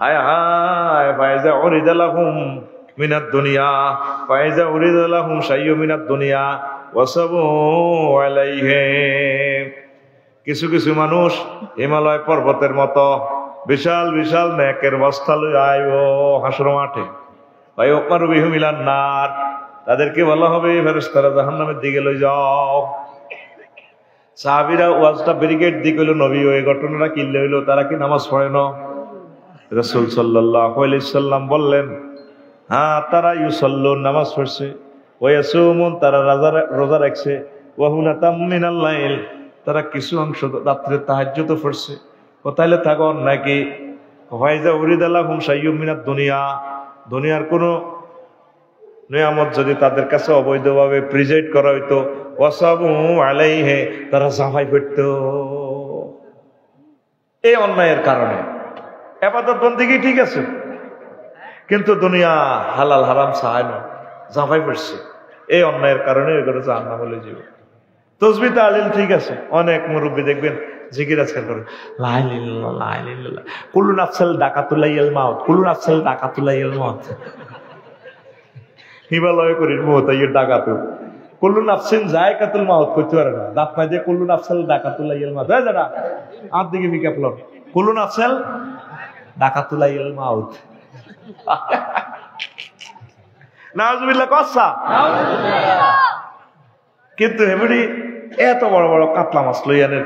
হায় হায় Fayza উরিদা লাহুম মিনাদ দুনিয়া Fayza উরিদা লাহুম শাইয়্যু মিনাদ দুনিয়া ওয়াসাবু আলাইহিম। কিছু কিছু মানুষ হিমালয় পর্বতের মতো বিশাল বিশাল নেকের বস্তা লইয়া আইবো হাসর মাঠে, ভাই ওকমারু বিহুম ইলান নার, তাদেরকে বলা হবে ফেরেশতারা জাহান্নামের দিকে লই যাও। সাহাবীরা ওয়াজটা ব্যারিকেড দিকে হইল, নবী ওই ঘটনাটা কিনলে হইলো, তারা কি নামাজ পড়ে না? রাসূল সাল্লাল্লাহু আলাইহি সাল্লাম বললেন, হ্যাঁ তারা ইউসাল্লুন নামাজ পড়ছে, ওয়া ইয়াসুমুন তারা রোজা রাখছে, ওয়া হুনাতাম মিনাল লাইল তারা কিছু অংশ রাত্রে তাহাজ্জুদ পড়ছে। কোথায় থাকো নাকি ফায়জা উরিদা লাহুম শাইয়্যুম মিনাদ দুনিয়া, দুনিয়ার কোনো নিয়ামত যদি তাদের কাছে অবৈধভাবে প্রিজাইড করা হইতো, ওয়াসাবু আলাইহি তারা জাফাই পড়ত। এই অন্যায়ের কারণে ইবাদত বন্দেগী ঠিক আছে, কিন্তু দুনিয়া হালাল হারাম চায় না, জাফাই পড়ছে। এই অন্যায়ের কারণে এগুলো জাহান্নামে লয়ে যাবে। তাসবিহ তাহলিল ঠিক আছে, অনেক মুরব্বী দেখবেন জিকির আজকাল করে লা ইলাহা ইল্লাল্লাহ লা ইলাহা ইল্লাল্লাহ, কুল্লু নাফসিল দাকাতুল্লাহিল মাউত, কুল্লু নাফসিল দাকাতুল্লাহিল মাউত। হিমালয় করির মহতাইয়ের ডাকাত, কুল্লু নাফসিন যায়কাতুল মাউত করতে পারে না, দাঁত নাই দিয়ে কুল্লু নাফসিল দাকাতুল্লাহিল মাউত। এই যারা আর দিকে পিকআপ লন, কুল্লু নাফসিল দাকাতুল্লাহিল মাউত। নাউজুবিল্লাহ কসা। কিন্তু এমনি এত বড় বড় কাতলা মাছ লইয়ানের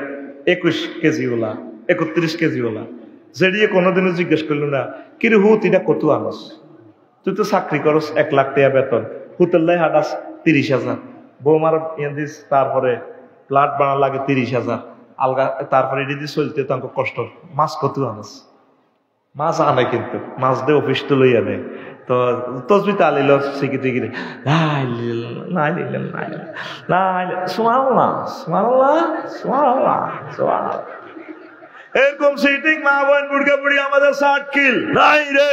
21 কেজি ওলা 31 কেজি ওলা, যেড়িয়ে কোনোদিনও জিজ্ঞেস করল না কিরে হুত এটা কত আনস, তুই তো চাকরি করস 1 লাখ টাকা বেতন, হুতেল্লাই হাঁটাস 30,000, বৌমার দিস, তারপরে প্লাট বানা লাগে 30,000 আলগা, তারপরে এটি দিয়ে চলতে তো আমাকে কষ্ট, মাছ কত আনস? মাছ আনে, কিন্তু মাছ দিয়ে অফিস তো লইয়া নেই। তো তসবিহ তাহলিল শিখিতে গিয়ে এরকম সিটিং মা বোন বুড়কা বুড়ি আমাদের 60 কিল নাই রে।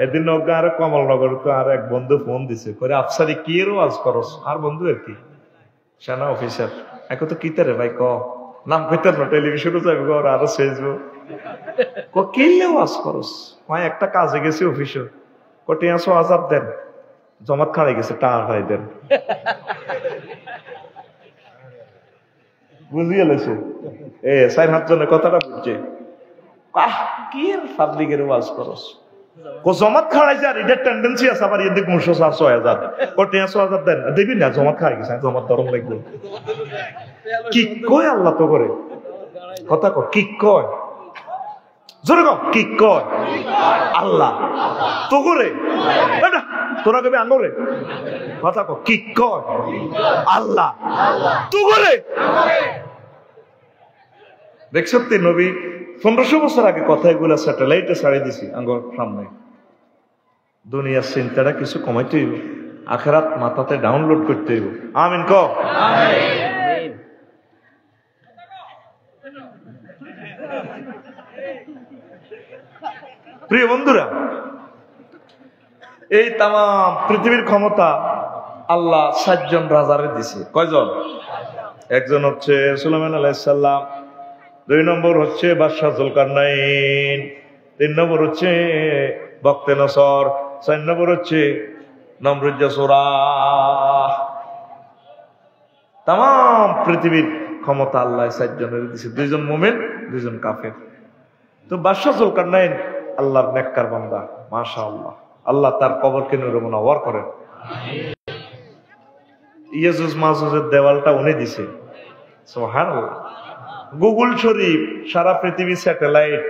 এদিন আর কমলনগর তো আর এক বন্ধু ফোন দিছে, করে আফসারি কি এর ওয়াজ করস? আর বন্ধু আর কি সেনা অফিসার, এখন তো কিতে রে ভাই ক নাম কইতার না, টেলিভিশনে যাবে ঘর আরো সেজবো কিনলে ওয়াজ করস। হয় একটা কাজে গেছি অফিসে, কোটি 100,000 দেন, জমাত খাড়াই গেছে টাকা দেন, বুঝিয়ে লেছে এ 4-5 জনের কথাটা বুঝছে। কি পাবলিকের ওয়াজ করস? জমাত খাড়াইছে আর এটার টেন্ডেন্সি আছে, আবার এদিক 500-6,000 কোটি 100,000 দেন, দেখবি না জমাত খাড়াই গেছে, জমাত ধরম লাগবে। কি কয় আল্লাহ তো করে কথা কয়, কি কয় জোরে কম, কি কয় আল্লাহ তো করে, তোরা কবি আঙ্গরে কথা কয়, কি কয় আল্লাহ তো করে। দেখছ নবী 1500 বছর আগে কথা, এগুলা স্যাটেলাইটে ছাড়িয়ে দিছি আঙ্গর সামনে। দুনিয়ার চিন্তাটা কিছু কমাইতে হইব, আখিরাত মাথাতে ডাউনলোড করতে হইব। আমিন ক। প্রিয় বন্ধুরা, এই তাম পৃথিবীর ক্ষমতা আল্লাহ 7 জন রাজারে দিছে। কয়জন? একজন হচ্ছে সুলাইমান আলাইহিস সালাম, 2 নম্বর হচ্ছে বাদশাহ জুলকারনাইন, 3 নম্বর হচ্ছে বক্তে নসর, 4 নম্বর হচ্ছে নমরুদ জাসুরা। তাম পৃথিবীর ক্ষমতা আল্লাহ 7 জনের দিছে, 2 জন মুমিন 2 জন কাফের। তো বাদশাহ জুলকারনাইন আল্লাহর নেককার বান্দা, মাশাআল্লাহ, আল্লাহ তার কবরকে নূরে মুনাওয়ার করেন। ইয়াজুজ মাজুজের দেওয়ালটা উনি দিছে, সুবহানাল্লাহ। গুগল শরীফ, সারা পৃথিবী স্যাটেলাইট,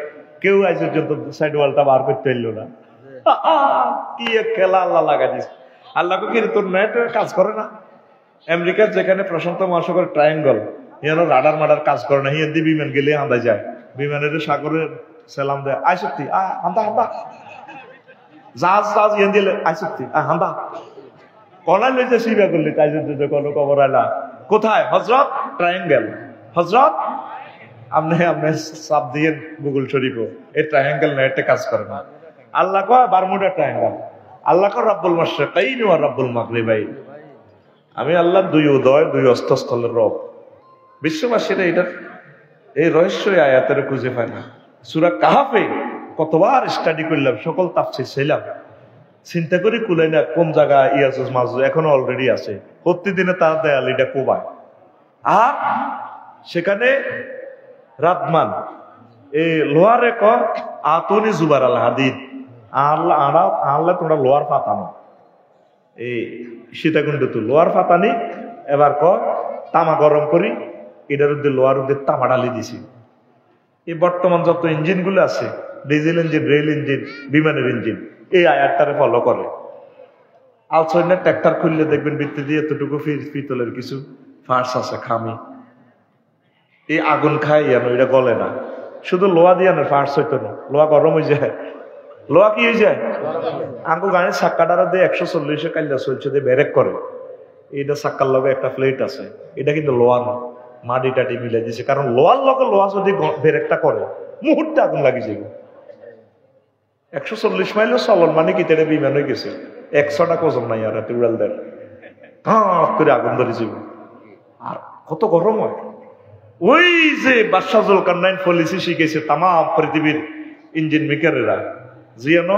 কেউ আজ পর্যন্ত সাইড ওয়ালটা বার করতে পারল না। কি খেলা আল্লাহ লাগা দিছে। আল্লাহকে কি তোর নেট কাজ করে না? আমেরিকার যেখানে প্রশান্ত মহাসাগর ট্রায়াঙ্গল, ইয়ানো রাডার মাডার কাজ করে না, হিয়ার দিয়ে বিমান গেলে আন্দা যায়, বিমানের সাগরের সালাম দেয়, আয় সত্যি আন্দা আন্দা, জাহাজ জাহাজ ইয়ান দিলে আয় সত্যি আন্দা, কনার লইতে শিবা করলি তাই যদি কোনো খবর আলা কোথায়? হজরত ট্রায়াঙ্গেল, হজরত আপনি চাপ দিয়ে গুগল শরীফও এই ট্রায়াঙ্গেল নেটে কাজ করে না। আল্লাহ কয় বারমুডা ট্রায়াঙ্গেল, আল্লাহ কয় রাব্বুল মাশরিকাইন ওয়া রাব্বুল মাগরিবাইন। আমি আল্লাহ 2 উদয় 2 অস্তস্থলের রব। বিশ্ববাসীরা এটার এই রহস্য আয়াতের খুঁজে পায় না। সূরা কাহাফে কতবার স্টাডি করলাম, সকল তাফসীর ছিলাম, চিন্তা করি কুলাই না কোন জায়গায় ইয়াজুজ মাজুজ এখনো অলরেডি আছে, প্রতিদিনে তার দেয়াল এটা কোবায়। আর সেখানে রাতমান এই লোহারে ক আতনি জুবার আল হাদিদ, আল্লাহ আল্লাহ তোমরা লোহার পাতানো, এই সীতাকুণ্ড তো লোহার পাতানি, এবার ক তামা গরম করি, এটার মধ্যে লোহার মধ্যে তামা ডালি দিছি। এই বর্তমান যত ইঞ্জিন গুলো আছে, ডিজেল ইঞ্জিন, রেল ইঞ্জিন, বিমানের ইঞ্জিন, এই আয়াতটারে ফলো করে। আলসইনার ট্র্যাক্টর খুললে দেখবেন ভিত্তি দিয়ে এতটুকু পিতলের কিছু ফার্স আছে, খামি, এই আগুন খাই জানো, এটা গলে না। শুধু লোহা দিয়ে না ফার্স হইতো না, লোহা গরম হয়ে যায়। লোহা কি হয়ে যায়? আঙ্গু গাড়ির চাক্কাটারা দিয়ে 140-এ কাইলা চলছে, দিয়ে ব্রেক করে, এইটা চাক্কার লগে একটা প্লেট আছে, এটা কিন্তু লোহা না, মাটি টাটি মিলে দিয়েছে। কারণ লোহার লগে লোহা যদি ব্রেকটা করে মুহূর্তে আগুন লাগি যাবে। 140 মাইলও চলন মানে কি তেরে বিমান হয়ে গেছে, 100টা ওজন নাই আর এতে উড়াল দেয়, হাঁ করে আগুন ধরে যাবে। আর কত গরম হয়। ওই যে বাদশাহ জুলকারনাইন পলিসি শিখেছে তাম পৃথিবীর ইঞ্জিন মেকারেরা, যেন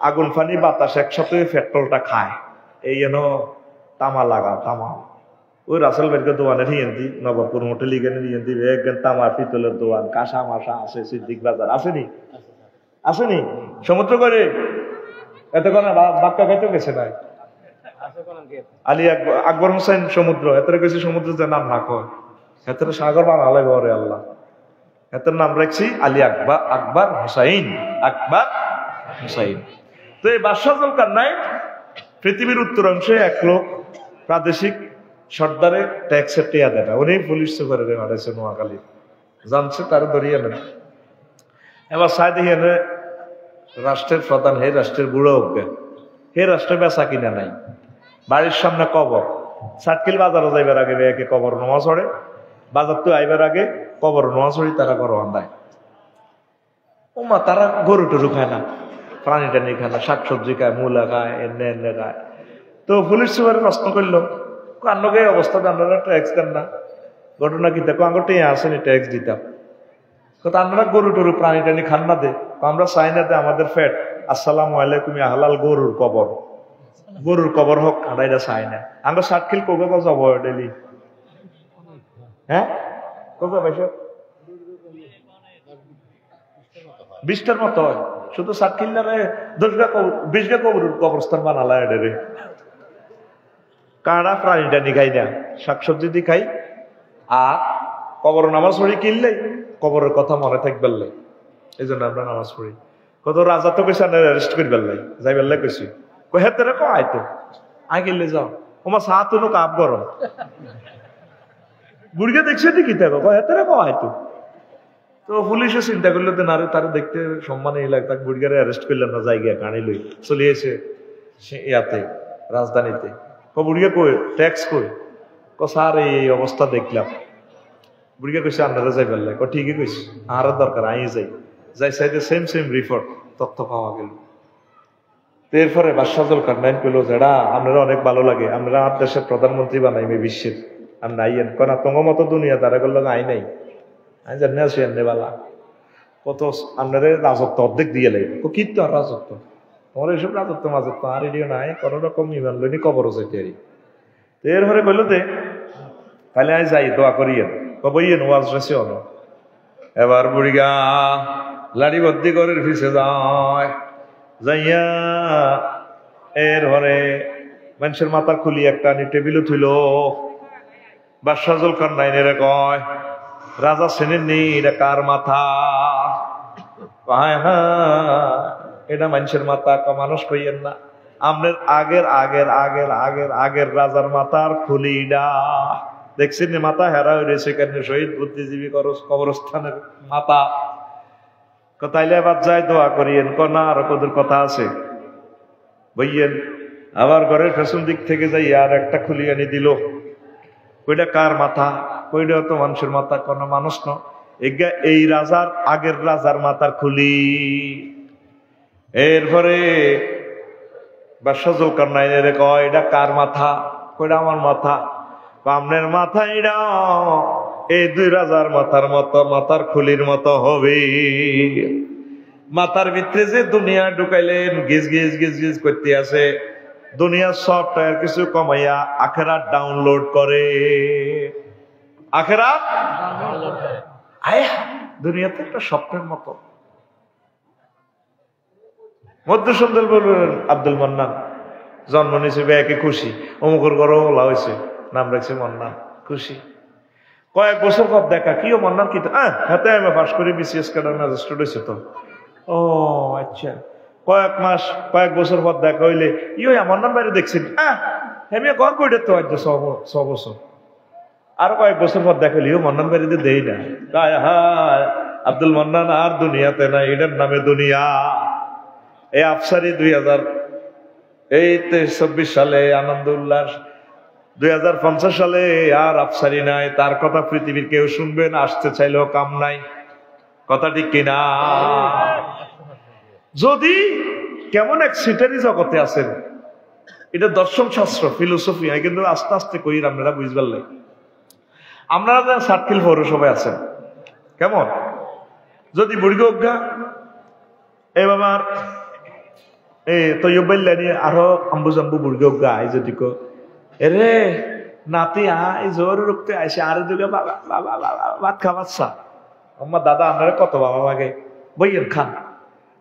আগুন ফানি বাতাস একসাথে পেট্রোলটা খায়, এই যেন তামা লাগা, তামা। ওই রাসেল ভাইকে দোয়ানের হিয়েন্দি, নবাবপুর হোটেল ইগেনের হিয়েন্দি, একজন তামার পিতলের দোয়ান, কাঁসা মাসা আছে, সিদ্দিক বাজার আসেনি, আসেনি সমুদ্র করে এত কোনো বাক্কা খাইতে গেছে নাই। আলী আকবর হোসেন সমুদ্র এত গেছে, সমুদ্র যে নাম না কয়, এত সাগর বানালে ঘরে আল্লাহ, এত নাম রাখছি আলী আকবর, আকবর হুসাইন, আকবর হুসাইন। তো এই বাদশাহ জুলকারনাইন পৃথিবীর উত্তরাংশে এক লোক প্রাদেশিক সর্দারে ট্যাক্সের টিয়া দেয় না, উনি পুলিশ সুপারে মারাইছে নোয়াখালী, জানছে তার ধরিয়ে নেন। এবার সাইড হিয়ানে রাষ্ট্রের প্রধান, হে রাষ্ট্রের বুড়ো অজ্ঞান, হে রাষ্ট্রে বেচা কিনা নাই, বাড়ির সামনে কবর, সাতকিল বাজারে যাইবার আগে একে কবর নোয়া চড়ে, বাজার তো আইবার আগে কবর নোয়া চড়ি, তারা গরু আন্দায়। ওমা তারা গরু টরু খায় না, প্রাণী টানি খায় না, শাকসবজি খায়, মূলা খায়, এনে এনে খায়। তো পুলিশ সুপারে প্রশ্ন করলো, কান্নকে অবস্থা আপনারা ট্যাক্স দেন না, ঘটনা কি দেখো আঙ্গর টেয়ে আসেনি ট্যাক্স দিতাম। আপনারা গরু টরু প্রাণী টানি খান না দে, আমরা চাই না দে আমাদের ফ্যাট, আসসালামু আলাইকুম হালাল গরুর কবর, গরুর কবর হোক, আড়াইটা চাই না। আমরা 60 কিল কবে যাব ডেলি, হ্যাঁ কবে পাইছ 20টার মতো হয়, শুধু 60 কিল না 20টা কবরস্থান বানালা এডে। কারা প্রাণী টানি খাই না, শাকসবজি দিয়ে খাই, আর কবর নামাজ পড়ি কিনলে কবরের কথা মনে থাকবে, এই জন্য আমরা নামাজ পড়ি। কত রাজা তো কেছে অ্যারেস্ট করি বেললাই, যাই বেললাই কেছি হেতেরে কয়তো আই কিনলে যাও, ওমা চা তো কাপ গরম, বুড়িকে দেখছে কি দেখো হেতেরে কয়তো। তো পুলিশে চিন্তা করলো যে নারে তারা দেখতে সম্মান এই লাগে, তাকে বুড়িগারে অ্যারেস্ট করলেন না, জায়গা কানি লই চলিয়েছে ইয়াতে রাজধানীতে। বুড়িকে কই ট্যাক্স কই, স্যার এই অবস্থা দেখলাম। বুড়িকে কইছে আপনারা যাই বেললাই, ঠিকই কইছি, আর দরকার আই যাই, যাই চাইতে সেম রিপোর্ট তথ্য পাওয়া গেল। এরপরে বাদশাহ জুলকারনাইন কইল, যেটা আপনারা অনেক ভালো লাগে, আমরা আমার দেশের প্রধানমন্ত্রী বানাইবে বিশ্বের, আপনি আইয়েন, কেন তোমার মতো দুনিয়া তারা করলো আই নাই, আমি জানি আসি এনে বালা কত আপনারা রাজত্ব অর্ধেক দিয়ে লাগবে, কি তো আর রাজত্ব, তোমার এইসব রাজত্ব মাজত্ব আর এডিও নাই, কোন রকম ইমান লইনি কবরও যাইতে আরি। তো এরপরে কইল যে তাহলে আই যাই দোয়া করিয়েন, কবইয়েন ওয়াজ রেসে অন। এবার বুড়িগা লাড়ি ভর্তি করে ফিসে যায়, যাইয়া এর ঘরে মানুষের মাথা খুলি একটা নি টেবিলও থইল। বাদশাহ জুলকারনাইনের কয়, রাজা চেনেন নি এটা কার মাথা? এটা মানুষের মাথা, মানুষ কইয়েন না, আপনার আগের রাজার মাথার খুলিডা দেখছেন মাথা হেরা হয়েছে কেন, শহীদ বুদ্ধিজীবী কবরস্থানের মাথা। তাইলে এবার যাই দোয়া করিয়েন, না আর কদের কথা আছে বইয়েন। আবার ঘরের পেছন দিক থেকে যাই আর একটা খুলি আনি দিল, কইটা কার মাথা? কইটা তো মানুষের মাথা, কোন মানুষ ন, এই রাজার আগের রাজার মাথার খুলি। এরপরে বাদশাহ জুলকারনাইনের কয়, এটা কার মাথা? কইটা আমার মাথা। আপনার মাথা এটা এই 2 রাজার মাথার মতো, মাথার খুলির মতো হবে। মাথার ভিতরে যে দুনিয়া ঢুকাইলেন, গিজ গিজ গিজ গিজ করতে আছে, দুনিয়ার সফটওয়্যার কিছু কমাইয়া আখেরাত ডাউনলোড করে। আখেরাত দুনিয়াতে একটা স্বপ্নের মতো। মধ্যসন্দেল বললেন আব্দুল মান্নান, জন্ম নিয়েছে বেয়াকে খুশি, অমুকর ঘরও বলা হয়েছে, নাম রাখছে মান্নান, খুশি। কয়েক বছর পর দেখা, কিও মান্নান কি? হাতে আমি পাস করি বিসিএস ক্যাডার ম্যাজিস্ট্রেট হয়েছে তো। ও আচ্ছা। কয়েক বছর পর দেখা হইলে ইও মান্নান বাইরে দেখছেন, হেমিয়া ঘর কইটা তো আজ 6 বছর। আরো কয়েক বছর পর দেখা হইলে ইও মান্নান বাড়িতে দেই না। আব্দুল মান্নান আর দুনিয়াতে না, এটার নামে দুনিয়া। এই আফসারি 2024 সালে আনন্দ উল্লাস, 2050 সালে আর আফসারি নাই, তার কথা পৃথিবীর কেউ শুনবে না, আসতে চাইলেও কাম নাই। কথা ঠিক কিনা? যদি কেমন এক সিটারি জগতে আছেন, এটা দর্শন শাস্ত্র, ফিলোসফি, কিন্তু আস্তে আস্তে কই আপনারা বুঝবার লাগে। আপনারা যারা সাতক্ষীরা পৌরসভায় আছেন, কেমন যদি বুড়ি অজ্ঞা এ বাবার তৈয়বাইল্লা নিয়ে আরো আম্বু জাম্বু বুড়ি অজ্ঞা আই যদি এরে নাতি আই জোর রুখতে আইসে আরে দুগে ভাত খাওয়াচ্ছা আমার দাদা আপনারা কত বাবা মাগে বইয়ের খান।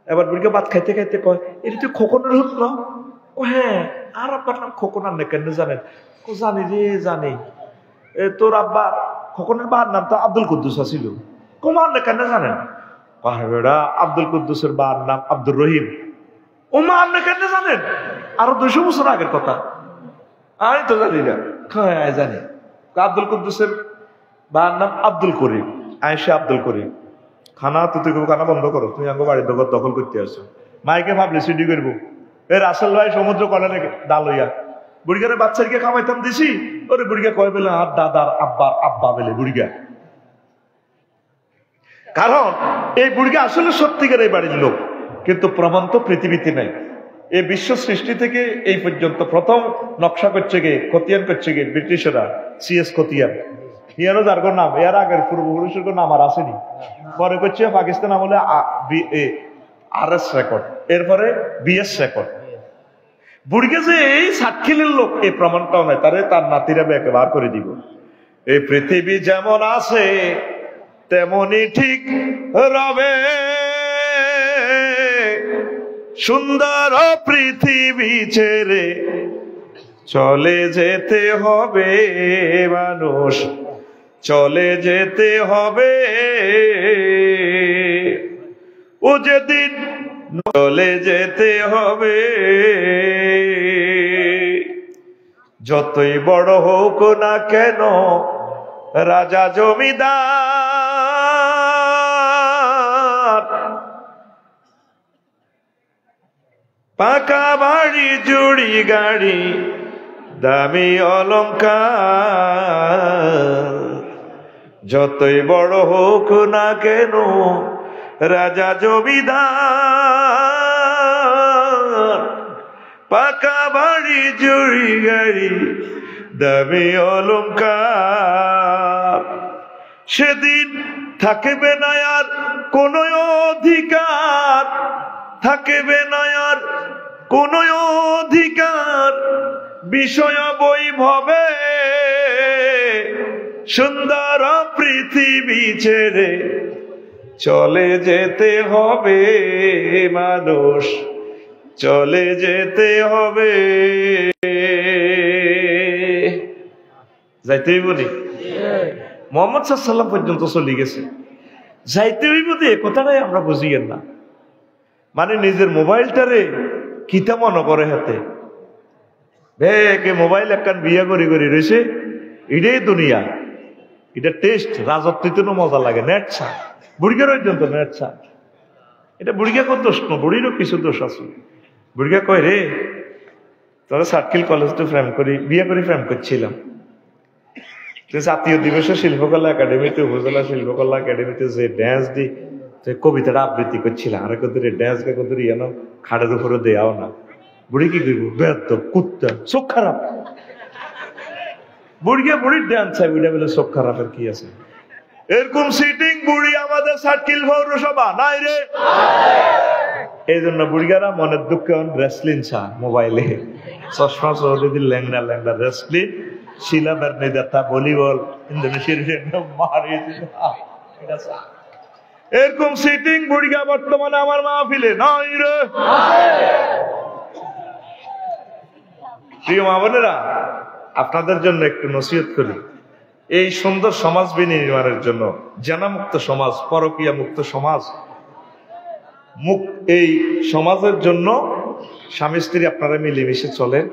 এবার বুড়িকে ভাত খাইতে খাইতে কয় এটা তুই খোকনের হুত না? ও হ্যাঁ, আর আব্বার নাম খোকন, আর কেন জানেন? ও জানি রে জানি, তোর আব্বার খোকনের বার নাম তো আব্দুল কুদ্দুস ছিল। কুমার না কেন জানেন? বেড়া আব্দুল কুদ্দুসের বার নাম আব্দুর রহিম। ও মা আপনি কেন জানেন? আরো 200 বছর আগের কথা। আমি তো জানি না। হ্যাঁ জানি, আব্দুল কুদ্দুসের বার নাম আব্দুল করিম, আয়েশা আব্দুল করিম। খানা তুই খানা বন্ধ করো, তুমি আঙ্গ বাড়ির দখল করতে আসছো। মাইকে ভাবলে সিডি করবো, এর আসল ভাই সমুদ্র কলে নাকি ডাল হইয়া বুড়িগারে বাচ্চাকে খাওয়াইতাম দিছি, ওরে বুড়িগা কয় বেলে আর দাদার আব্বার আব্বা বেলে বুড়িগা। কারণ এই বুড়িগা আসলে সত্যিকার এই বাড়ির লোক, কিন্তু প্রমাণ তো পৃথিবীতে নাই। এই বিশ্ব সৃষ্টি থেকে এই পর্যন্ত প্রথম নকশা করছে গে, খতিয়ান করছে গে ব্রিটিশরা, সিএস খতিয়ান। ইয়ারও যার নাম, এর আগের পূর্বপুরুষের নাম আর আসেনি। পরে করছে পাকিস্তান আমলে RS রেকর্ড, এরপরে BS রেকর্ড। বুড়িকে যে এই সাতক্ষীরের লোক, এই প্রমাণটাও নাই, তার নাতিরা বার করে দিব। এই পৃথিবী যেমন আছে তেমনই ঠিক রবে, সুন্দর পৃথিবী ছেড়ে চলে যেতে হবে মানুষ, চলে যেতে হবে। ও যেদিন চলে যেতে হবে, যতই বড় হোক না কেন রাজা জমিদার, পাকা বাড়ি জুড়ি গাড়ি দামি অলংকার, যতই বড় হোক না কেন রাজা জমিদার, পাকা বাড়ি জুড়ি গাড়ি দামি অলংকার, সেদিন থাকবে না আর কোন অধিকার, থাকবে না আর কোন অধিকার বিষয় বৈভবে, সুন্দর পৃথিবী ছেড়ে চলে যেতে হবে মানুষ, চলে যেতে হবে। যাইতেই বলি মোহাম্মদ সাল্লাল্লাহু পর্যন্ত চলে গেছে, যাইতে হইব যে কথাটাই আমরা বুঝিয়েন না। মানে নিজের মোবাইলটারে কিতা মনে করে হাতে ভেকে মোবাইল একখান বিয়া করি করি রয়েছে, এটাই দুনিয়া, এটা টেস্ট, রাজত্ব মজা লাগে। নেট ছা বুড়িগার পর্যন্ত নেট ছা, এটা বুড়িগা কত দোষ না, বুড়িরও কিছু দোষ আছে। বুড়িগা কয় রে তোরা সাতক্ষীর কলেজ তো প্রেম করি বিয়ে করে প্রেম করছিলাম, জাতীয় দিবসে শিল্পকলা একাডেমিতে, উপজেলা শিল্পকলা একাডেমিতে যে ড্যান্স দি কবিতাটা আবৃত্তি করছিলাম, আর কত ড্যান্স কে কত ইয়ানো খাটের উপরে দেয়াও না। বুড়ি কি করবো, বেদ কুত্তা, চোখ খারাপ। বুড়িকে বুড়ির ড্যান্স চাই, বুড়িয়া বলে চোখ খারাপের কি আছে? এরকম সিটিং বুড়ি আমাদের সাতক্ষীর পৌরসভা নাই রে। এই জন্য বুড়িগারা মনের দুঃখে রেসলিন চা মোবাইলে চশমা চৌধুরী ল্যাংড়া ল্যাংড়া রেসলিন শিলা বেরনেদাতা ভলিবল ইন্দোনেশিয়ার মারিয়েছে। এরকম সিটিং বুড়িগা বর্তমানে আমার মাহফিলে নাই রে। প্রিয় মা বোনেরা, আপনাদের জন্য একটু নসিহত করি, এই সুন্দর সমাজ বিনির্মাণের জন্য, জেনামুক্ত সমাজ, পরকীয়া মুক্ত সমাজ, এই সমাজের জন্য স্বামী স্ত্রী আপনারা মিলেমিশে চলেন,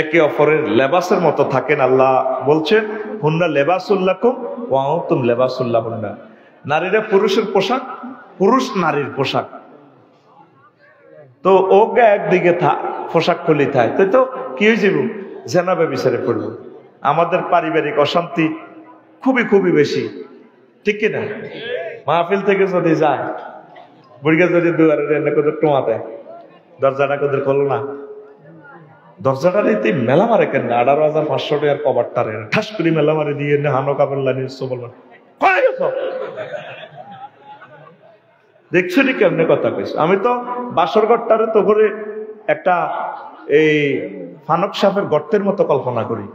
একে অপরের লেবাসের মতো থাকেন। আল্লাহ বলছেন হুন্না লেবাসুল্লাকুম ওয়া আনতুম লেবাসুল্লাহুন্না। নারীরা পুরুষের পোশাক, পুরুষ নারীর পোশাক। তো ওকে একদিকে পোশাক খুলি থাকে তো কি হয়ে যাব, জেনাবে বিচারে পড়ব। আমাদের পারিবারিক অশান্তি খুবই খুবই বেশি, ঠিক কিনা? মাহফিল থেকে যদি যায়, বুড়িকে যদি দুয়ারে এনে কোথাও টোয়া দেয়, দরজাটা কোথাও খোলো না, দরজাটা নিতে মেলা মারে কেন? 18,500 টাকার কভারটা রে ঠাস করে মেলা মারে দিয়ে হানো কাপড় লাইনি বলবেন দেখছো নি কেমনে কথা কইস। আমি তো বাসর ঘরটারে তো করে একটা এই ফানক সাপের গর্তের মতো কল্পনা করি।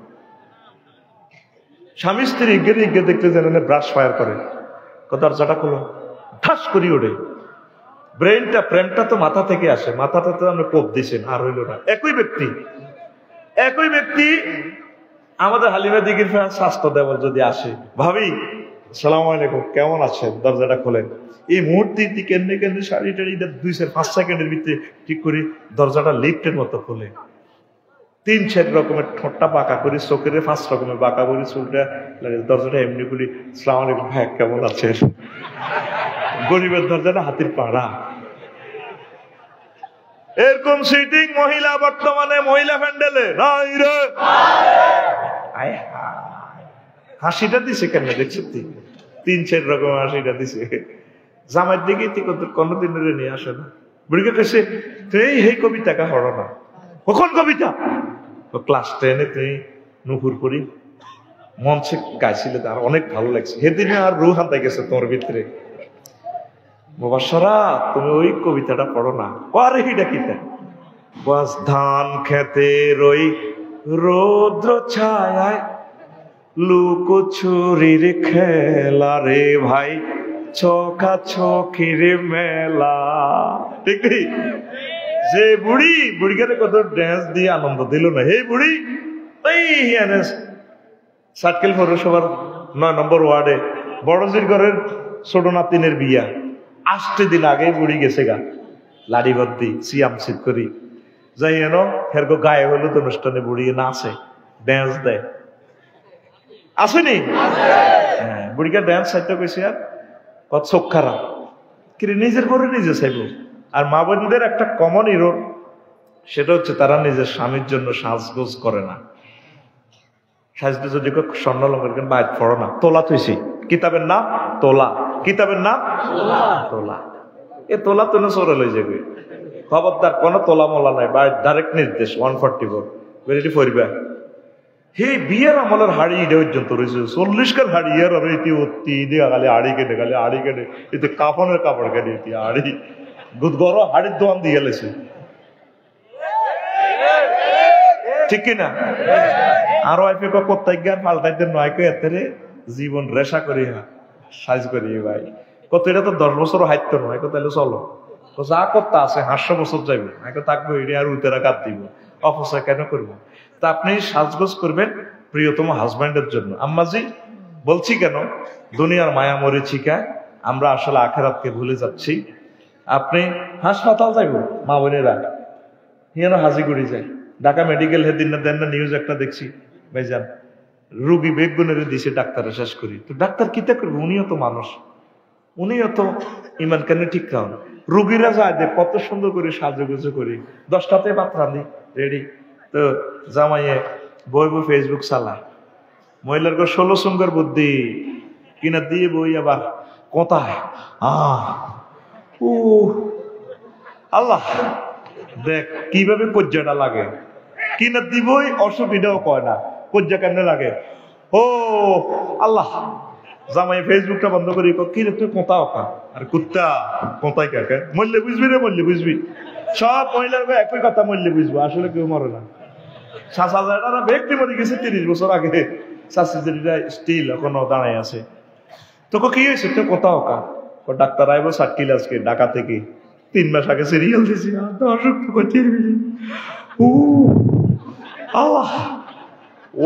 স্বামী স্ত্রী ইগে ইগে দেখতে যেন ব্রাশ ফায়ার করে, দরজাটা খোলো, ঠাস করি ওঠে। ব্রেনটা প্রেমটা তো মাথা থেকে আসে, মাথাটা তো আমরা কোপ দিছেন, আর হইল না। একই ব্যক্তি আমাদের হালিমা দিঘির স্বাস্থ্য দেবল যদি আসে, ভাবি সালাম আলাইকুম, কেমন আছেন, দরজাটা খোলেন। এই মুহূর্তে কেন্দ্রে কেন্দ্রে শাড়ি টাড়ি 2-5 সেকেন্ডের ভিতরে ঠিক করি দরজাটা লিফটের মতো খোলে। 3-4 রকমের ঠোঁটটা বাঁকা করি, চোখের 5 রকমের বাঁকা করি, চুলটা দরজাটা এমনি করি, সালাম আলাইকুম ভাই কেমন আছেন। গরিবের দরজাটা হাতির পাড়া। এরকম সিটিং মহিলা বর্তমানে মহিলা প্যান্ডেলে নাই রে। হাসিটা দিছে কেন দেখছি, 3-4 রকম হাসিটা দিছে। জামাইয়ের দিকে কোনদিন নিয়ে আসে না। বুড়িকে কেছে তুই এই কবিতাটা পড়ো না। কখন কবিতা? ক্লাস 10-এ তুই নুপুর করি মঞ্চে গাইছিলে, তার অনেক ভালো লাগছে। সেদিনে আর রুহ হান্তাই গেছে তোমার ভিতরে। মুবাশশারা তুমি ওই কবিতাটা পড়ো না। আরে এটা কিটা? বাস ধান খেতে রই রৌদ্র ছায়ায় লুকোচুরির খেলা রে ভাই, চোখা চোখির মেলা। ঠিক নেই? যে বুড়িকে কত ড্যান্স দিয়ে আনন্দ দিল না। এই বুড়ি এই সার্কেল পৌরসভার 9 নম্বর ওয়ার্ডে বড়জির ঘরের ছোট নাতিনের বিয়া, 8 দিন আগে বুড়ি গেছে গা, লাড়ি ভর্তি সিয়াম সিদ করি যাই এনো হেরগো গায়ে হলুদ অনুষ্ঠানে বুড়ি নাচে, ড্যান্স দেয়। আসেনি? হ্যাঁ, বুড়িকে ড্যান্স চাইতে কইছে আর কত চোখ খারাপ কিন্তু নিজের ঘরে নিজে চাইব। আর মা বোনদের একটা কমন ইরোর, সেটা হচ্ছে তারা নিজের স্বামীর জন্য সাজগোজ করে না। সাজতে যদি স্বর্ণ লঙ্কার বাইর পড়ো না, তোলা থইছি কিতাবের নাম তোলা, কিতাবের নাম তোলা। এ তোলা তো সরে লই যাবে, খবরদার কোনো তোলা মোলা নাই, বা ডাইরেক্ট নির্দেশ 144 বেরিটি পড়বা। হে বিয়ের আমলের হাড়ি এটা পর্যন্ত রয়েছে 40 কাল হাড়ি আর এটি অতি দিয়ে গালে আড়ি কেটে গেলে আড়ি কেটে এতে কাফনের কাপড় কেটে এটি আড়ি গরো হাড়ির দোয়ান দিয়ে গেলেছে, ঠিক কিনা? আরো আইপে কোথায় জ্ঞান পাল্টাইতে নয় কে এতে জীবন রেশা করি সাজ করি ভাই কত, এটা তো 10 বছর হাইতো নয় তাহলে চলো যা করতে আছে 500 বছর যাইব থাকবো, এটি আর উতেরা কাট দিব, অপচয় কেন করবো? তা আপনি সাজগোজ করবেন প্রিয়তম হাজব্যান্ডের জন্য। আম্মাজি বলছি কেন, দুনিয়ার মায়া মরিচিকায় আমরা আসলে আখেরাতকে ভুলে যাচ্ছি। আপনি হাসপাতাল যাইব, মা বোনেরা হিয়ানো হাজিগুড়ি যায়, ঢাকা মেডিকেল হেদিন না দেন না নিউজ একটা দেখছি ভাইজান, রুগী বেগুনের দিছে ডাক্তারে শেষ করি। তো ডাক্তার কিতা করবে? উনিও তো মানুষ, উনিও তো ইমান কেন ঠিক খাওয়ান। রুগীরা যায় দেখ কত সুন্দর করে সাজুগুজু করি, 10টাতে ভাত রাঁধি রেডি। তো জামাইয়ে বই ফেসবুক চালায়, মহিলার 16 সুন্দর বুদ্ধি কিনা দিয়ে বই আবার কোথায় আল্লাহ দেখ কিভাবে কজ্জাটা লাগে, কিনা দিবই অসুবিধাও কয় না, কজ্জা কেমনে লাগে। ও আল্লাহ, জামাই ফেসবুকটা বন্ধ করি কিনা তুই কোথাও আর কুত্তা কোথায় কাকে মরলে বুঝবি রে, মরলে বুঝবি। সব মহিলার একই কথা, মরলে বুঝবো। আসলে কেউ মরে না। শাসাজারা ব্যক্তি মরে গেছে 30 বছর আগে, শাসিজারিরা স্টিল এখনো দাঁড়ায় আছে। তোকে কি হয়েছে? তো কোথাও কা ডাক্তার আইবো সার্কিল আজকে ঢাকা থেকে 3 মাস আগে সিরিয়াল দিয়েছি।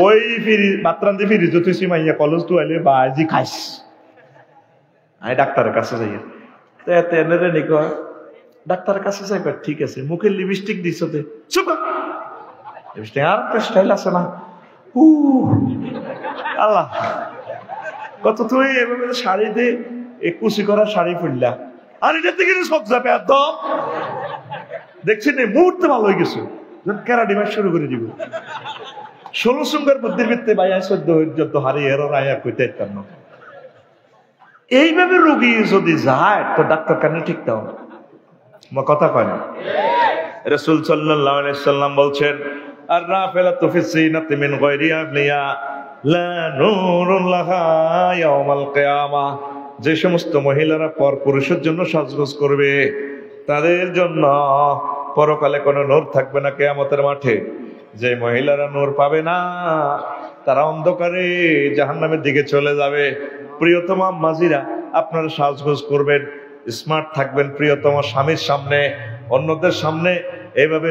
ওই ফিরি মাত্রান্তি ফিরি যথেছি মাইয়া কলেজ তো আইলে বাজি খাইস। আমি ডাক্তারের কাছে যাই, এনেরে নিক ডাক্তারের কাছে যাই। ঠিক আছে, মুখে লিপস্টিক দিস, লিপস্টিক আর একটা স্টাইল আছে না। আল্লাহ কত তুই এভাবে শাড়ি দে, কুচি করা শাড়ি ফুললা, আর এটা থেকে সব যাবে একদম। দেখছি না মুহূর্তে ভালো হয়ে গেছে, ক্যারাডি মাস শুরু করে দিব। 16 সুন্দর বুদ্ধির ভিত্তি বাইয়া 14 হারিয়ে এর আয়া কইতে পারতাম না। এইভাবে রোগী যদি যায় তো ডাক্তার কেন ঠিক দাও না? কথা কয় না। রাসূল সাল্লাল্লাহু আলাইহি সাল্লাম বলছেন, আর রাফিলাতু ফি সিনাতি মিন গায়রি আফলিয়া লা নূরুন লাহা ইয়াউমাল কিয়ামাহ। যে সমস্ত মহিলারা পর পুরুষের জন্য সাজগোজ করবে তাদের জন্য পরকালে কোনো নূর থাকবে না কিয়ামতের মাঠে। যে মহিলারা নূর পাবে না তারা অন্ধকারে জাহান্নামের দিকে চলে যাবে। প্রিয়তম আম্মাজিরা, আপনারা সাজগোজ করবেন, স্মার্ট থাকবেন প্রিয়তম স্বামীর সামনে, অন্যদের সামনে এইভাবে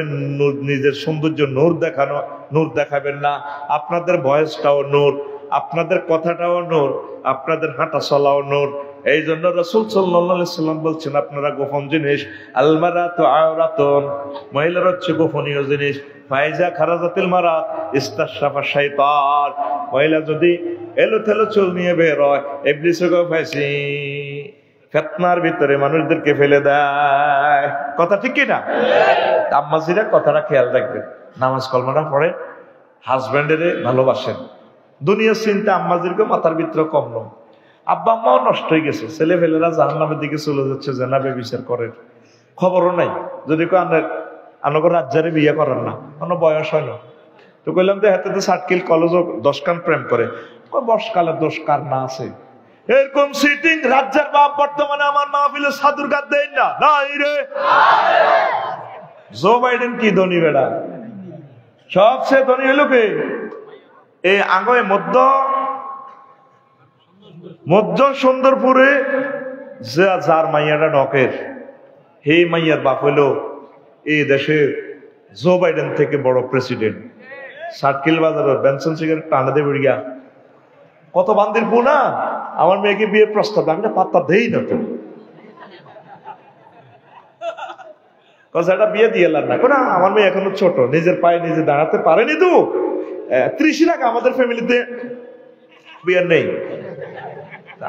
নিজের সৌন্দর্য নূর দেখাবেন না। আপনাদের বয়সটাও নূর, আপনাদের কথাটাও নূর, আপনাদের হাঁটা চলাও নূর। এই জন্য রাসূল সাল্লাল্লাহু আলাইহি সাল্লাম বলছেন, আপনারা গোপন জিনিস, আলমারাতু আওরাতুন, মহিলার হচ্ছে গোপনীয় জিনিস। ফাইজা খারাজাতিল মারাত ইস্তাশাফা শাইতান, মহিলা যদি এলোথেলো চুল নিয়ে বের হয়, ইবলিসকে ফাঁসি ফিতনার ভিতরে মানুষদেরকে ফেলে দেয়। কথা ঠিক কি না? আম্মাজিরা কথাটা খেয়াল রাখবেন, নামাজ কলমাটা পড়ে, হাজব্যান্ডের ভালোবাসেন। দুনিয়ার চিন্তা আম্মাজিরকে মাথার ভিতরে কম নয়। আব্বা আম্মাও নষ্ট হয়ে গেছে, ছেলে ফেলেরা জাহান্নামের দিকে চলে যাচ্ছে, জেনা ব্যভিচার করেন, খবরও নাই। যদি আনগর রাজ্জারে বিয়ে করার না, কোনো বয়স হয় না। তো কইলাম যে হাতে তো সার্কিল কলেজও 10 কান প্রেম করে, বর্ষকালের দোষ কার না আছে? এরকম সিটিং রাজ্জার বাপ বর্তমানে আমার মাহফিলে সাধুর গাদ দেন না, নাই রে। জো বাইডেন কি ধনী বেড়া, সবচেয়ে ধনী হলো কে? এই আগে মধ্য সুন্দরপুরে যার মাইয়াটা নকের, এই মাইয়ার বাপ হইলো এই দেশের জো বাইডেন থেকে বড় প্রেসিডেন্ট। সার্কিল বাজার বেনসন সিগারেট টানা দেবে গিয়া কত বান্দির পুনা। আমার মেয়েকে বিয়ের প্রস্তাব, আমি না পাত্তা দেই না তো, এটা বিয়ে দিয়ে না কোন। আমার মেয়ে এখনো ছোট, নিজের পায়ে নিজে দাঁড়াতে পারেনি তো। 30 লাখ আমাদের ফ্যামিলিতে বিয়ে নেই।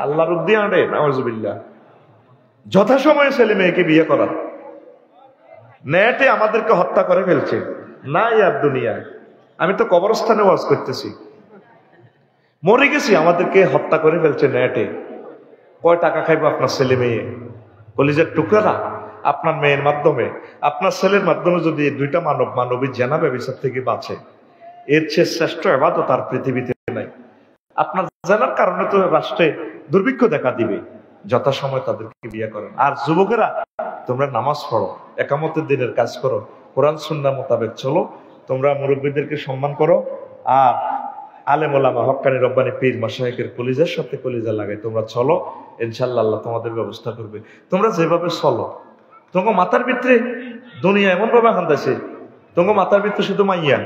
আল্লাহর রূপ দিয়ে আনে নাউজুবিল্লাহ। যথাসময়ে ছেলে মেয়েকে বিয়ে করা, নেটে আমাদেরকে হত্যা করে ফেলছে না আর দুনিয়ায়। আমি তো কবরস্থানে ওয়াজ করতেছি, মরে গেছি, আমাদেরকে হত্যা করে ফেলছে নেটে। কয় টাকা খাইবো আপনার ছেলে মেয়ে? কলিজার টুকরা আপনার মেয়ের মাধ্যমে, আপনার ছেলের মাধ্যমে যদি 2টা মানবী জেনা ব্যভিচার থেকে বাঁচে, এর চেয়ে শ্রেষ্ঠ ইবাদত আর পৃথিবীতে নাই। আপনার জেনার কারণে তো রাষ্ট্রে দুর্ভিক্ষ দেখা দিবে। যথাসময় তাদেরকে বিয়ে করেন। আর যুবকেরা, তোমরা নামাজ পড়ো, একামতের দিনের কাজ করো, কোরআন সুন্নাহ মোতাবেক চলো, তোমরা মুরব্বীদেরকে সম্মান করো, আর আলেম ওলামা হক্কানি রব্বানি পীর মাশায়েখের কলিজার সাথে কলিজা লাগাই তোমরা চলো, ইনশাআল্লাহ আল্লাহ তোমাদের ব্যবস্থা করবে। তোমরা যেভাবে চলো, তোমার মাথার ভিতরে দুনিয়া এমন ভাবে হান্দাছে, তোমার মাথার ভিতরে শুধু মাইয়া।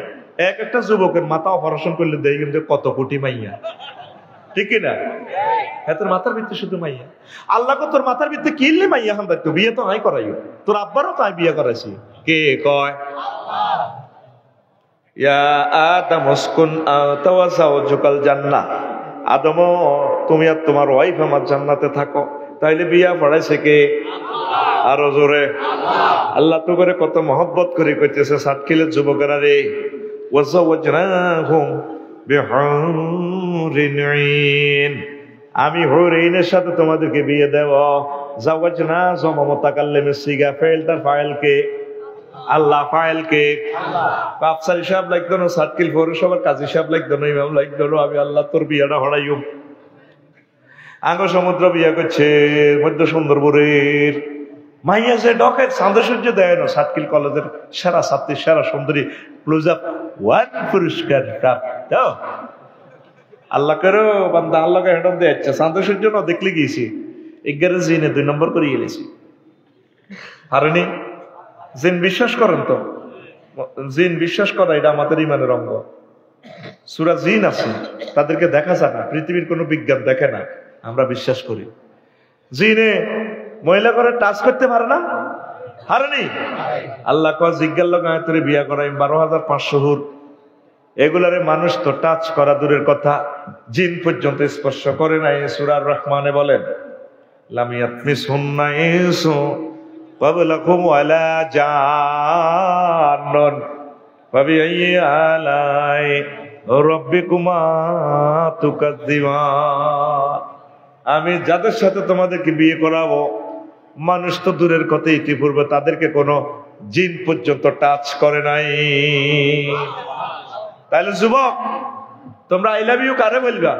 একটা যুবকের মাথা অপারেশন করলে দেখি কিন্তু কত কোটি মাইয়া, ঠিক না? তোর মাথার ভিতরে শুধু মাইয়া। আল্লাহ তোর মাথার ভিতরে কিনলে মাইয়া হান থাকতো, বিয়ে তো নাই করাইও। তোর আব্বারও তাই বিয়ে করাইছি, কে কয়? ইয়া আদম উসকুন আনতা ওয়া যাওজুকাল জান্নাহ, আদম তুমি আর তোমার ওয়াইফ আমার জান্নাতে থাকো। তাইলে বিয়া পড়াইছে কে? আরো জোরে আল্লাহ তো করে কত মহব্বত করে কইতেছে সাতকিলের যুবকেরা রে, ওয়াজাওয়াজনাহুম বিহুরিন আইন, আমি হুরাইনের সাথে তোমাদেরকে বিয়ে দেব। জাওয়াজনা জমা মুতাকাল্লিমের সিগা, ফাইলটার ফাইল কে? আল্লাহ। ফাইল কে? আফসার সাহেব লাগতো না, সাতকিল পৌরসভার কাজী সাহেব লাগতো না, ইমাম লাগতো না। আমি আল্লাহ তোর বিয়েটা হড়াইও। আঙ্গ সমুদ্র বিয়া করছে মধ্য সুন্দরপুরের মাইয়া যে ডকের চাঁদে সূর্য দেয় না সাতকিল কলেজের সেরা ছাত্রী সেরা সুন্দরী ক্লোজ আপ ওয়ান পুরস্কার প্রাপ্ত আল্লাহ করো বান্দা আল্লাহকে হেঁটন দিয়ে যাচ্ছে চাঁদে সূর্য না দেখলে গিয়েছি 11 জিনে 2 নম্বর করে গেলেছি হারেনি জিন বিশ্বাস করেন তো জিন বিশ্বাস করা এটা আমাদের ইমানের অঙ্গ সূরা জিন আছে তাদেরকে দেখা যায় না পৃথিবীর কোনো বিজ্ঞান দেখে না আমরা বিশ্বাস করি জিনে মহিলা করে টাচ করতে পারে না হারেনি আল্লাহ কয় জিজ্ঞার লোক আয়তরে বিয়া করাই 12,500 হুর এগুলারে মানুষ তো টাচ করা দূরের কথা জিন পর্যন্ত স্পর্শ করে নাই সূরা রহমানে বলেন লাম ইয়াতমিসুন্না ইনসু ক্বাবলাকুম ওয়ালা জান্নুন ফাবিআইয়ি আলাই রাব্বিকুমা তুকাজ্জিবান আমি যাদের সাথে তোমাদেরকে বিয়ে করাবো মানুষ তো দূরের কথা ইতিপূর্বে তাদেরকে কোনো জিন পর্যন্ত টাচ করে নাই তাহলে যুবক তোমরা আই লাভ ইউ কারে বলবা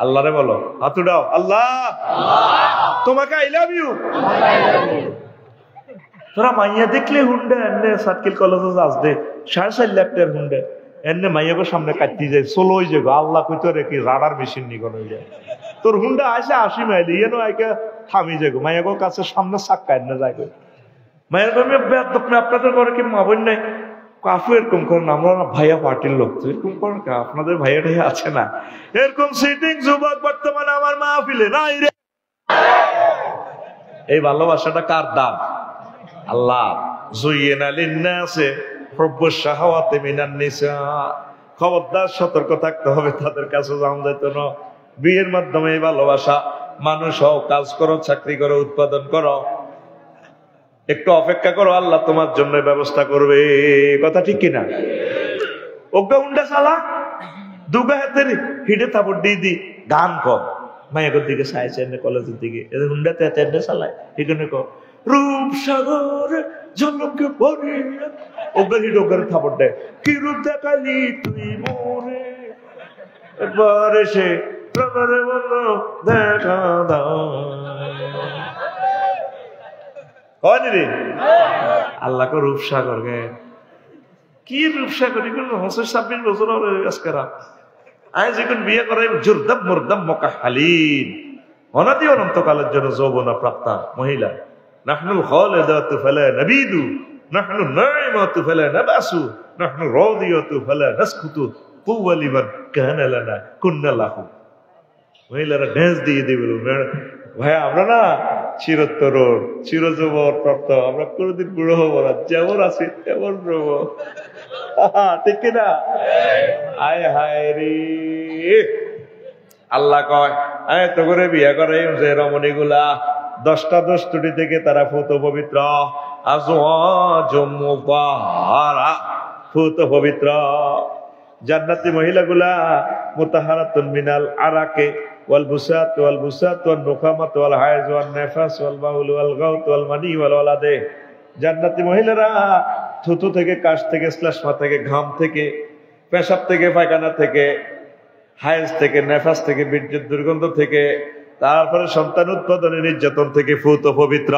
আল্লাহরে বলো হাত উঠাও আল্লাহ তোমাকে আই লাভ ইউ তোরা মাইয়া দেখলে হুন্ডে এনে সার্কিল কলেজে আসবে 4.5 লাখ টাকার হুন্ডে এনে মাইয়াকে সামনে কাটতে যায় সোলো হয়ে যাবে আল্লাহ কইতো রে কি রাডার মেশিন নিগন হয়ে যায় তোর হুন্ডা আসে 80 মাইল ইয়ে নয় থামি যাবে মাইয়াকে কাছে সামনে চাক্কা এনে যায় মায়ের আপনি আপনাদের ঘরে কি মা বোন নাই কাফু এরকম করেন আমরা না ভাইয়া পার্টির লোক তো এরকম করেন আপনাদের ভাইয়া টাইয়া আছে না এরকম সিটিং যুবক বর্তমানে আমার মাহফিলে নাই রে এই ভালোবাসাটা কার দাম আল্লাহ জুইয়েনা লিন্নাসে হুব্বুশ শাহাওয়াতি মিনান নিসা খবরদার সতর্ক থাকতে হবে তাদের কাছে যাওয়া যেত না বিয়ের মাধ্যমে এই ভালোবাসা মানুষ হও কাজ করো চাকরি করো উৎপাদন করো একটু অপেক্ষা করো আল্লাহ তোমার জন্য ব্যবস্থা করবে কথা ঠিক কিনা ওগা উন্ডা সালা দুগা হাতের হিডে থাপড় দি গান কর মায়ের দিকে সাইছে কলেজের দিকে এদের হুন্ডাতে এতে চালায় এখানে কর রূপসাগর ঝলকে পরে ওগা হিড ওগার থাপড় দেয় কি রূপ দেখালি তুই মোরে একবার এসে প্রবারে বলো দেখা দাও রে আল্লাহকে রূপসাগর গে কি রূপসাগর এগুলো 26 বছর আজকেরা আজ এখন বিয়ে করাই জুরদাম মুরদাম মুকাহালিন অনাদি অনন্তকালের জন্য যৌবনা প্রাপ্তা মহিলা নাহনুল খালিদাতু ফালা নাবিদু নাহনু নাইমাতু ফালা নাবাসু নাহনু রাদিয়াতু ফালা নাসকুতু তুওয়া লিমান কানা লানা কুন্না লাহু মহিলারা ড্যান্স দিয়ে দিবে ভাই আমরা না চিরতরুণ চিরযুবক প্রাপ্ত আমরা কোনদিন বুড়ো হবো না যেমন আছি তেমন রবো ঠিক না আয় হায় রে আল্লাহ কয় এত করে বিয়ে করে যে রমণী গুলা 10টা দোষ ত্রুটি থেকে তারা ফুত পবিত্র ফুত পবিত্র জান্নাতি মহিলাগুলা মুতাহারাতুন মিনাল আরাকে ওয়াল বুসাত ওয়ান নুখামাত ওয়াল হায়জ ওয়ান নিফাস ওয়াল বাউল ওয়াল গাউত ওয়াল মানি ওয়াল ওয়ালাদে জান্নাতি মহিলারা থুতু থেকে কাশ থেকে শ্লেষ্মা থেকে ঘাম থেকে পেশাব থেকে পায়খানা থেকে হায়জ থেকে নেফাস থেকে বীর্যের দুর্গন্ধ থেকে তারপরে সন্তান উৎপাদনে নির্যাতন থেকে ফুত পবিত্র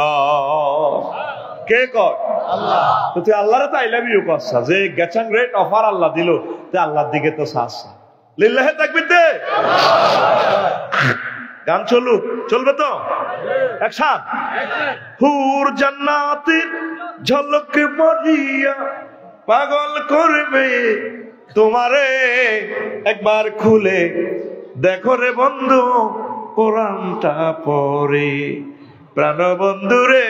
কে কয় আল্লাহ তুই আল্লাহরে তো আই লাভ ইউ করছা যে গেচাং রেট অফার আল্লাহ দিল তে আল্লাহর দিকে তো চাচ্ছা লিল্লাহি তাকবীর দে গান চলবে তো অ্যাকশন হুর জান্নাতের ঝলক মারিয়া পাগল করবে তোমারে একবার খুলে দেখো রে বন্ধু কোরআনটা পড়ে প্রাণ বন্ধু রে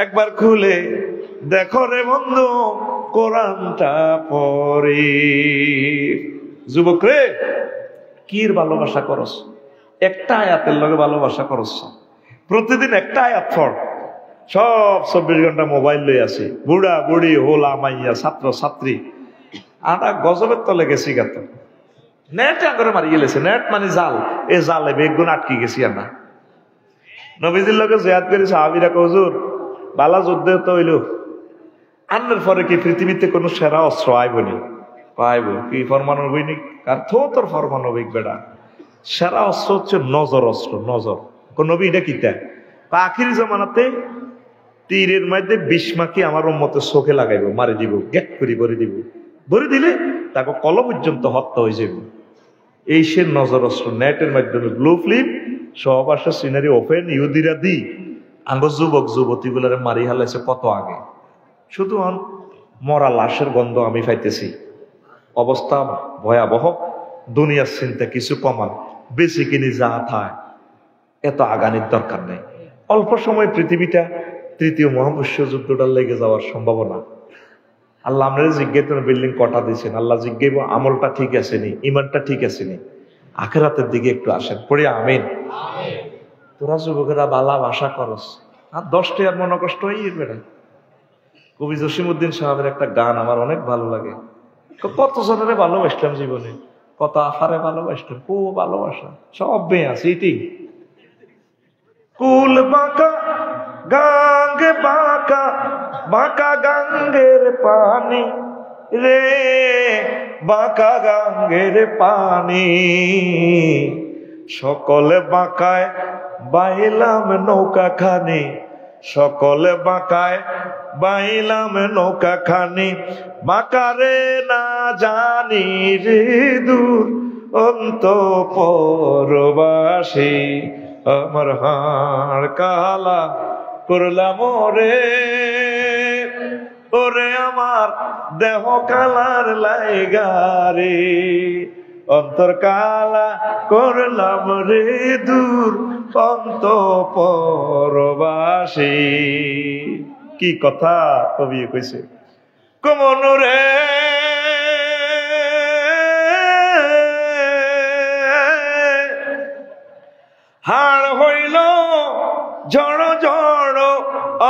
একবার খুলে দেখো রে বন্ধু কোরআনটা পড়ে যুবক রে কির ভালোবাসা করস একটা আয়াতের লগে ভালোবাসা করস প্রতিদিন একটা আয়াত পড় সব 24 ঘন্টা মোবাইল লই আছে বুড়া বুড়ি হোলা মাইয়া ছাত্র ছাত্রী আটা গজবের তলে গেছি গাত নেট করে মারি গেলেছে নেট মানে জাল এই জালে বেগুন আটকে গেছি আমরা নবীজির লগে জিয়াদ করি সাহাবীরা হুজুর বালা যুদ্ধ তো হইল আন্নার পরে কি পৃথিবীতে কোনো সেরা অস্ত্র আইবনি পাইব কি ফরমানবিক কার তোর ফরমানবিক বেড়া সেরা অস্ত্র হচ্ছে নজর অস্ত্র। নজর কোন নবী এটা কিতা আখির জামানাতে তীরের মধ্যে 20 মাকি আমার উম্মতের চোখে লাগাইব, মারি দিব, গেট করে ভরে দিব, ভরে দিলে তাকে কল পর্যন্ত হত্যা হয়ে যাবে। এই সে নজর অস্ত্র। নেটের মাধ্যমে ব্লু ফিল্ম সব আসা সিনারি ওপেন ইহুদিরা দি আঙ্গ যুবক যুবতী গুলারে মারি হালাইছে কত আগে। শুধু মরা লাশের গন্ধ আমি পাইতেছি। অবস্থা ভয়াবহ। দুনিয়ার চিন্তা কিছু কমান, বেশি কিনি যা থায়, এত আগানির দরকার নেই। অল্প সময় পৃথিবীটা তৃতীয় মহাবিশ্ব যুদ্ধটার লেগে যাওয়ার সম্ভাবনা। আল্লাহ আমরা জিজ্ঞেস বিল্ডিং কটা দিয়েছেন, আল্লাহ জিজ্ঞেস আমলটা ঠিক আছে নি, ইমানটা ঠিক আছে নি, আখেরাতের দিকে একটু আসেন, পড়ে আমিন। তোরা যুবকেরা বালা ভাষা করস আর 10টা আর মনে কষ্ট হয়ে বেড়ে। কবি জসিমউদ্দিন সাহেবের একটা গান আমার অনেক ভালো লাগে। কত জনের ভালোবাসতাম জীবনে, কত আফারে ভালোবাসতাম, ও ভালোবাসা সব মেয়ে আছে এটি। কুল বাঁকা গাঙ্গে বাঁকা বাঁকা গাঙ্গের পানি রে, বাঁকা গাঙ্গের পানি, সকলে বাঁকায় বাইলাম নৌকা খানি, সকলে বাঁকায় বাইলাম নৌকা খানি, বাঁকারে না জানি রে দূর অন্ত পরবাসী, আমার হাড় কালা করলাম রে, ওরে আমার দেহ কালার লাইগারে, অন্তর কালা করলাম রে দূর অন্ত পরবাসী। কি কথা কবি কইছে, কমন রে হাড় হইল ঝড় ঝড়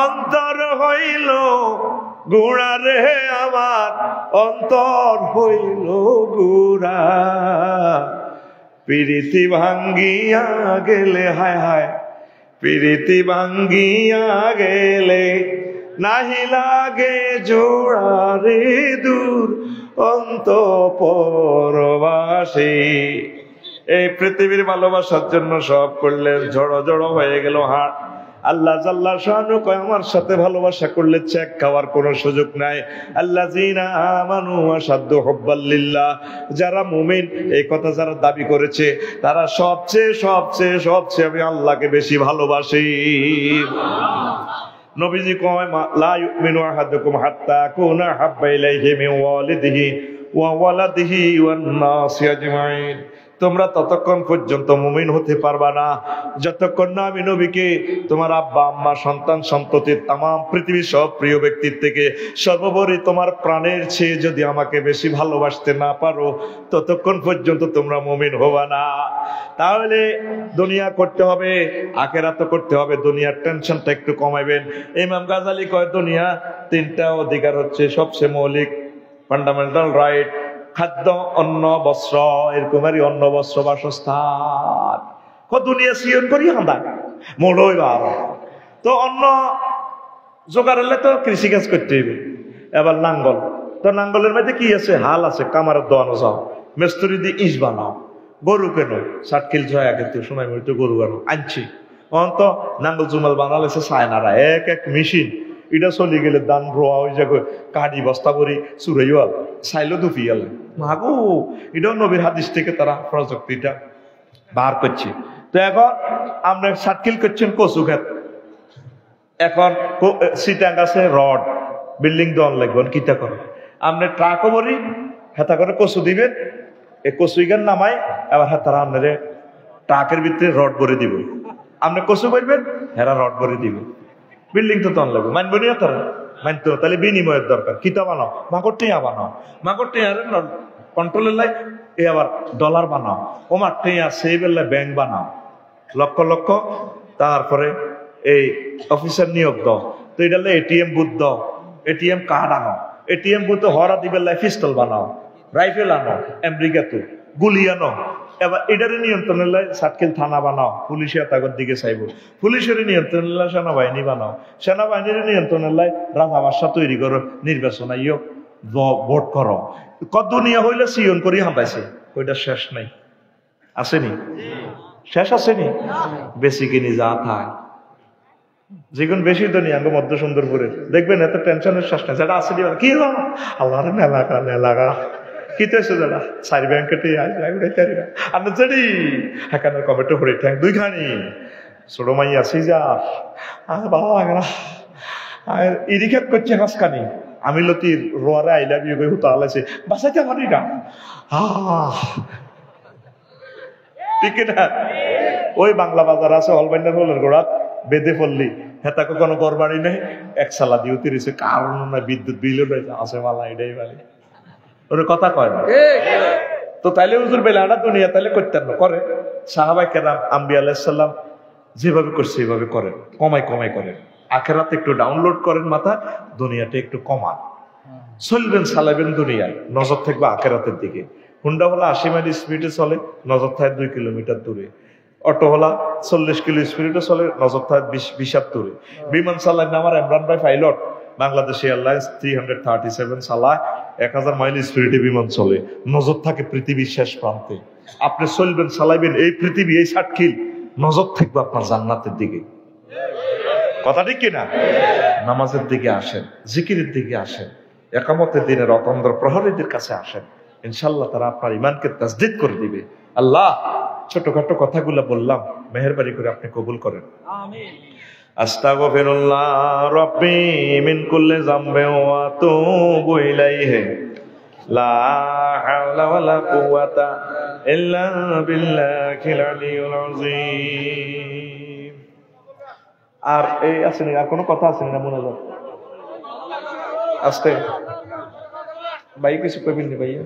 অন্তর হইল গুড়া রে, আমার অন্তর হইল গুড়া, প্রীতি ভাঙ্গিয়া গেলে হায় হায়, প্রীতি ভাঙ্গিয়া গেলে নাহি লাগে জোড়া রে দূর অন্ত পরবাসী। এই পৃথিবীর ভালোবাসার জন্য সব করলেন, ঝড় ঝড় হয়ে গেল হাট। আল্লাহ জাল্লা শানু কয় আমার সাথে ভালোবাসা করলে চেক খাওয়ার কোনো সুযোগ নাই। আল্লাযীনা আমানু আশাদ্দু হুব্বাল লিল্লাহ, যারা মুমিন এই কথা যারা দাবি করেছে তারা সবচেয়ে সবচেয়ে সবচেয়ে আমি আল্লাহকে বেশি ভালোবাসি। নবীজি কয় লা ইউমিনু আহাদুকুম হাত্তা কুনা হাব্বা ইলাইহি মিন ওয়ালিদিহি ওয়া ওয়ালাদিহি ওয়ান নাসি আজমাইন, তোমরা ততক্ষণ পর্যন্ত মুমিন হতে পারবা না যতক্ষণ না আমি নবীকে তোমার আব্বা আম্মা সন্তান সন্ততির তাম পৃথিবীর সব প্রিয় ব্যক্তির থেকে সর্বোপরি তোমার প্রাণের চেয়ে যদি আমাকে বেশি ভালোবাসতে না পারো ততক্ষণ পর্যন্ত তোমরা মুমিন হবা না। তাহলে দুনিয়া করতে হবে, আখিরাত করতে হবে। দুনিয়ার টেনশনটা একটু কমাইবেন। ইমাম গাজালি কয় দুনিয়া 3টা অধিকার হচ্ছে সবচেয়ে মৌলিক, ফান্ডামেন্টাল রাইট, খাদ্য, অন্ন, বস্ত্র, এরকমেরই অন্ন, বস্ত্র, বাসস্থান। দুনিয়া সিয়ন করি হাঁদা মোড়ই বার তো অন্ন জোগাড় হলে তো কৃষিকাজ করতে হইবে। এবার নাঙ্গল, তো নাঙ্গলের মধ্যে কি আছে? হাল আছে, কামারের দোয়ানো যাও, মেস্তরি দিয়ে ইস বানাও। গরু কেন 60 কিল ছয় আগে সময় মতো গরু বানো আনছি, অন্ত নাঙ্গল জুমাল বানালেছে সায়নারা এক এক মেশিন। এটা চলি গেলে দান রোয়া হয়ে যাবে, কাঠি বস্তা করি চুরাইয়াল চাইলো দুপিয়াল মাগো। এটাও নবীর হাদিস থেকে তারা প্রযুক্তিটা বার করছে। তো এখন আমরা 60 কিল করছেন কচু খেত, এখন সিটাং আছে রড বিল্ডিং দন লাগবেন কিতা করে আপনি ট্রাকও বলি হেতা করে কচু দিবেন, এই কচু গান নামাই এবার হেতারা আপনার ট্রাকের ভিতরে রড ভরে দিব, আপনি কচু করবেন হেরা রড ভরে দিব, বিল্ডিং তো তন লাগবে। মানবো নি তারা? মানতো, তাহলে বিনিময়ের দরকার। কিতা বানাও? মাকড় টিয়া বানাও, মাকড় টিয়া কন্ট্রোলের লাই এ আবার ডলার বানাও, ওমার টিয়া সেই বেলায় ব্যাংক বানাও লক্ষ লক্ষ, তারপরে এই অফিসার নিয়োগ দাও। তো এটা এটিএম বুথ দাও, এটিএম কার্ড আনো, এটিএম বুথ হরা দিবেন পিস্তল বানাও, রাইফেল আনো, আমেরিকা তো গুলি আনো। এবার এটারে নিয়ন্ত্রণের লাই 60 কিল থানা বানাও, পুলিশের তাগর দিকে চাইব, পুলিশের নিয়ন্ত্রণের লাই সেনাবাহিনী বানাও, সেনাবাহিনীর নিয়ন্ত্রণের লাই রাজা বাদশা তৈরি করো, নির্বাচন আইও ভোট করো। কত দুনিয়া হইলে সিয়ন করি হাঁটাইছে, ওইটা শেষ নাই, আসেনি? শেষ আসেনি? বেশি কিনি যা থাক, যেগুন বেশি ধনী আঙ্গ মধ্য সুন্দরপুরে দেখবেন এত টেনশনের শ্বাস না, যেটা আসেনি কি আল্লাহ মেলাকা মেলাকা কি তো এসে যারা সারি ব্যাংকেটে আর জেডি এখানে কমেটো হরে ঠ্যাং দুইখানি ছোট মাই আসি যা বাবা ইরিখেপ করছে হাসকানি আমি লতির রোয়ারে আই লাভ ইউ হুতা আলাইছে বাসাইতে পারি না ঠিক না? ওই বাংলা বাজার আছে অলবাইন্ডার হলের গোড়াত বেঁধে পড়লি হেতাকে কোনো ঘর বাড়ি নেই, এক সালা দিয়ে তিরিছে কারণ না বিদ্যুৎ বিলও আছে মালা এটাই বাড়ি ওর কথা কয় না। তো তাইলে হুজুর বেলাটা দুনিয়া তাইলে করতেন না, করে সাহাবাই কেরাম আম্বিয়া আলাইহিস সালাম যেভাবে করছে এইভাবে করেন, কমাই কমাই করেন, আখেরাত একটু ডাউনলোড করেন, মাথা দুনিয়াটা একটু কমান, চলবেন চালাবেন দুনিয়ায়, নজর থাকবে আখেরাতের দিকে। হুন্ডা হলা 80 মাইল স্পিডে চলে, নজর থাকে 2 কিলোমিটার দূরে। অটো হলা 40 কিলো স্পিডে চলে, নজর থাকে 20 দূরে। বিমান চালায় না আমার ইমরান ভাই পাইলট, বাংলাদেশি এয়ারলাইন্স 337 চালায়, 1000 মাইল স্পিডে বিমান চলে, নজর থাকে পৃথিবীর শেষ প্রান্তে। আপনি চলবেন চালাইবেন এই পৃথিবী এই 60 কিল, নজর থাকবে আপনার জান্নাতের দিকে। কথা ঠিক কিনা? নামাজের দিকে আসেন, জিকিরের দিকে আসেন, একামতের দিনের অতন্দ্র প্রহরীদের কাছে আসেন, ইনশাল্লাহ তারা আপনার ইমানকে তাসদীদ করে দিবে। আল্লাহ ছোটখাটো কথাগুলো বললাম, মেহেরবানি করে আপনি কবুল করেন। আমিন। আস্তাগফিরুল্লাহ রাব্বি মিন কুল্লি যামবি ওয়া আতুবু ইলাইহি লা হাওলা ওয়ালা কুওয়াতা ইল্লা বিল্লাহিল আলিয়্যিল আযীম। আর এই আসেনি, আর কোনো কথা আসেনি না মনে হয়? আস্তে ভাই কিছু কইবেন নি ভাইয়া?